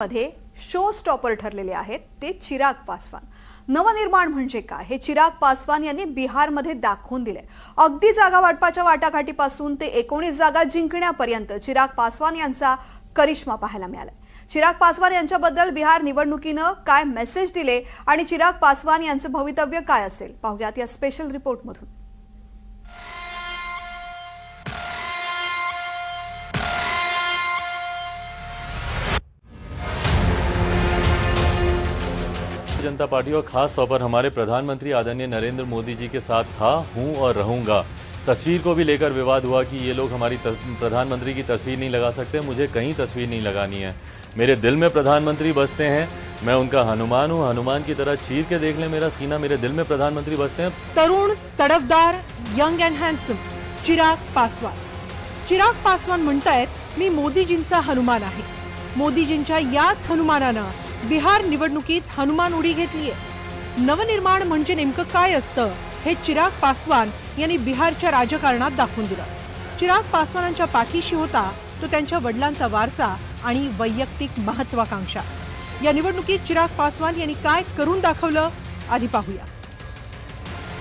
मध्ये show stopper ठरलेले आहेत ते चिराग पासवान। नवनिर्माण म्हणजे काय हे चिराग पासवान यांनी बिहारमध्ये दाखवून दिले। अगदी जागा वाटपाच्या वाटाघाटीपासून ते 19 जागा जिंकण्यापर्यंत चिराग पासवान यांचा करिश्मा पाहायला मिळाला। चिराग पासवान यांच्याबद्दल बिहार निवडणुकीने काय मेसेज दिले आणि चिराग पासवान यांचे भवितव्य काय असेल पाहूयात या स्पेशल रिपोर्टमधून। जनता पार्टी और खास तौर पर हमारे प्रधानमंत्री आदरणीय नरेंद्र मोदी जी के साथ था, हूं और रहूंगा। तस्वीर को भी लेकर विवाद हुआ कि ये लोग हमारी प्रधानमंत्री की तस्वीर नहीं लगा सकते। मुझे कहीं तस्वीर नहीं लगानी है। मेरे दिल में प्रधानमंत्री बसते हैं। मैं उनका हनुमान हूं। हनुमान की तरह चीर के देख लें मेरा सीना, मेरे दिल में प्रधानमंत्री बसते हैं। तरुण तडफदार young and handsome Chirag Paswan. Chirag Paswan म्हणतायत मी मोदीजींचा हनुमान आहे। मोदीजींच्या याच हनुमानानं बिहार निवडणुकीत हनुमान उडी घेतलीये। नवनिर्माण म्हणजे नेमकं काय असतं हे चिराग पासवान यांनी बिहारच्या राजकारणात दाखवून दिलं। चिराग पासवानांच्या पाठीशी होता तो त्यांच्या वडिलांचा वारसा आणि वैयक्तिक महत्त्वाकांक्षा। या निवडणुकीत चिराग पासवान यांनी काय करून दाखवलं आधी पाहूया।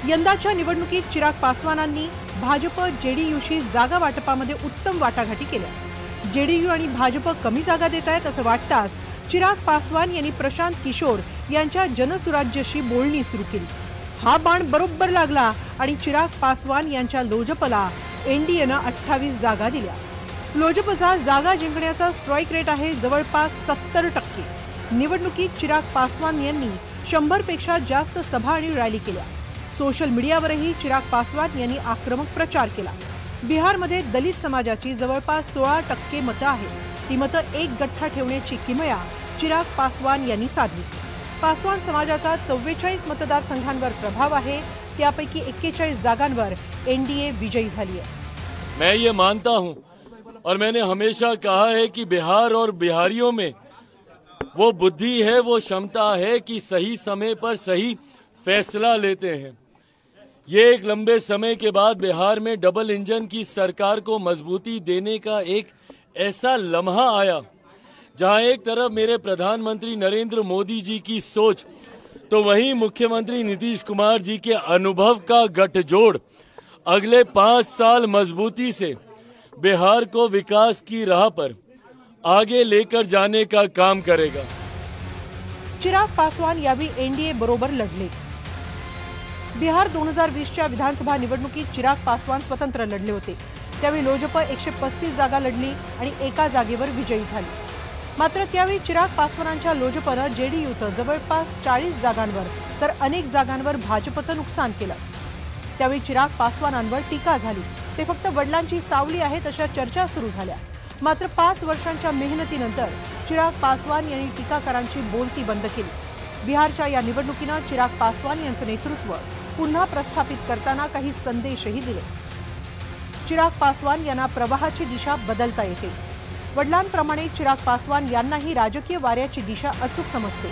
यंदाच्या निवडणुकीत चिराग पासवानांनी भाजप जेडीयूशी जागा वाटपामध्ये उत्तम वाटाघाटी केल्या। जेडीयू आणि भाजप कमी जागा देत आहेत असं वाटताच चिराग पासवान यांनी प्रशांत किशोर यांच्या जनसुराज्यशी बोलणी सुरू केली। हा बाण बरोबर लागला आणि चिराग पासवान यांच्या लोजपला एनडीएनं 28 जागा दिल्या। लोजपचा जागा जिंकण्याचा स्ट्राइक रेट आहे जवळपास 70%। निवडणुकीत चिराग पासवान यांनी 100 पेक्षा जास्त सभा आणि रॅली केल्या। सोशल मीडियावरही चिराग पासवान यांनी आक्रमक प्रचार केला। बिहारमध्ये दलित समाजाची जवळपास 16% मतं आहेत। ती मतं एक गठ्ठा ठेवण्याची किमया चिराग पासवान यांनी साधली। पासवान समाजाचा 44 मतदारसंघांवर प्रभाव आहे। त्यापैकी 41 जागांवर एनडीए विजयी झाली आहे। मैं ये मानता हूं और मैंने हमेशा कहा है कि बिहार और बिहारियों में वो बुद्धि है, वो क्षमता है कि सही समय पर सही फैसला लेते हैं। ये एक लंबे समय के बाद बिहार में डबल इंजन की सरकार को मजबूती देने का एक ऐसा लम्हा आया जहां एक तरफ मेरे प्रधानमंत्री नरेंद्र मोदी जी की सोच तो वहीं मुख्यमंत्री नीतीश कुमार जी के अनुभव का गठजोड़ अगले 5 साल मजबूती से बिहार को विकास की राह पर आगे लेकर जाने का काम करेगा। चिराग पासवान यावेळी एनडीए बरोबर लढले। बिहार 2020च्या विधानसभा निवडणुकीत चिराग पासवान स्वतंत्र लढले होते। त्यावेळी लोजप 135 जागा लढली आणि एका जागेवर विजयी झाली। मात्र त्यावेळी चिराग पासवानांच्या लोजपनं जेडीयूचं जवळपास 40 जागांवर तर अनेक जागांवर भाजपचं नुकसान केलं। त्यावेळी चिराग पासवानांवर टीका झाली। ते फक्त वडिलांची सावली आहेत अशा चर्चा सुरू झाल्या। मात्र 5 वर्षांच्या मेहनतीनंतर चिराग पासवान यांनी टीकाकारांची बोलती बंद केली। बिहारच्या या निवडणुकीनं चिराग पासवान यांचं नेतृत्व पुन्हा प्रस्थापित करताना काही संदेशही दिले। चिराग पासवान यांना प्रवाहाची दिशा बदलता येते। वडिलांप्रमाणे चिराग पासवान यांनाही राजकीय वाऱ्याची दिशा अचूक समजते।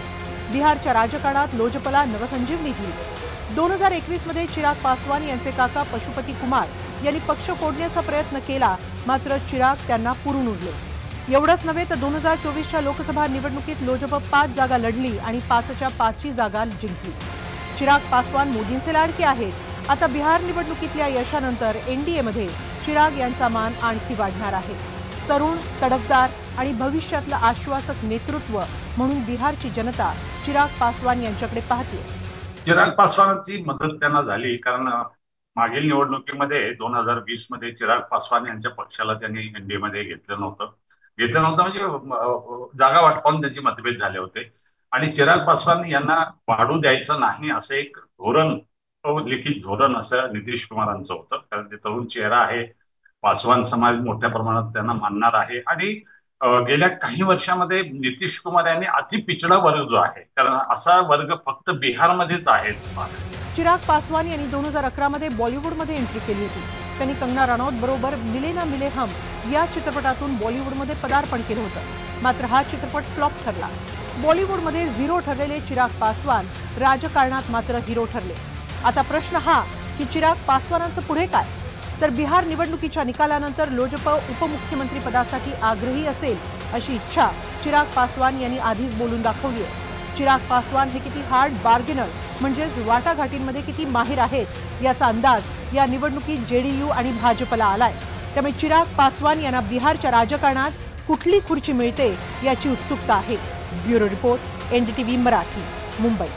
बिहारच्या राजकारणात लोजपला नवसंजीवनी दिली। 2021 मध्ये चिराग पासवान यांचे काका पशुपती कुमार यांनी पक्ष फोडण्याचा प्रयत्न केला, मात्र चिराग त्यांना पुरून उरले। एवढंच नव्हे तर 2024च्या लोकसभा निवडणुकीत लोजप 5 जागा लढली आणि 5च्या 5ही जागा जिंकली। चिराग पासवान मोदींचे लाडके आहेत। आता बिहार निवडणुकीतल्या यशानंतर एनडीएमध्ये चिराग यांचा मान आणखी वाढणार आहे। तरुण तडफदार आणि भविष्यातलं आश्वासक नेतृत्व म्हणून बिहारची जनता चिराग पासवान यांच्याकडे पाहते। चिराग पासवानांची मदत त्यांना झाली कारण मागील निवडणुकीमध्ये 2020 मध्ये चिराग पासवान यांच्या पक्षाला त्यांनी एनडीए मध्ये घेतलं नव्हतं म्हणजे जागा वाटपावून त्यांचे मतभेद झाले होते आणि चिराग पासवान यांना वाढू द्यायचं नाही असं एक धोरण, लिखित धोरण असं नितीश कुमारांचं होतं। कारण ते तरुण चेहरा आहे। पासवान समाज मोठ्या प्रमाणात त्यांना मानणार आहे आणि गेल्या काही वर्षामध्ये नितीश कुमार यांनी अति पिछडा वर्ग जो आहे, कारण असा वर्ग फक्त बिहारमध्येच आहे। चिराग पासवान यांनी 2011 मध्ये बॉलिवूडमध्ये एंट्री केली होती। त्यांनी कंगना रनौत बरोबर मिले ना मिले हम या चित्रपटातून बॉलिवूडमध्ये पदार्पण केलं होतं। मात्र हा चित्रपट फ्लॉप ठरला। बॉलिवूडमध्ये झिरो ठरलेले चिराग पासवान राजकारणात मात्र हिरो ठरले। आता प्रश्न हा की चिराग पासवानांचं पुढे काय? तर बिहार निवडणुकीच्या निकालानंतर लोजप उपमुख्यमंत्री पदासाठी आग्रही असेल अशी इच्छा चिराग पासवान यांनी आधीच बोलून दाखवली आहे। चिराग पासवान हे किती हार्ड बार्गेनर म्हणजेच वाटाघाटींमध्ये किती माहिर आहेत याचा अंदाज या निवडणुकीत जेडीयू आणि भाजपला आलाय। त्यामुळे चिराग पासवान यांना बिहारच्या राजकारणात कुठली खुर्ची मिळते याची उत्सुकता आहे। Bureau report, NDTV Marathi, Mumbai.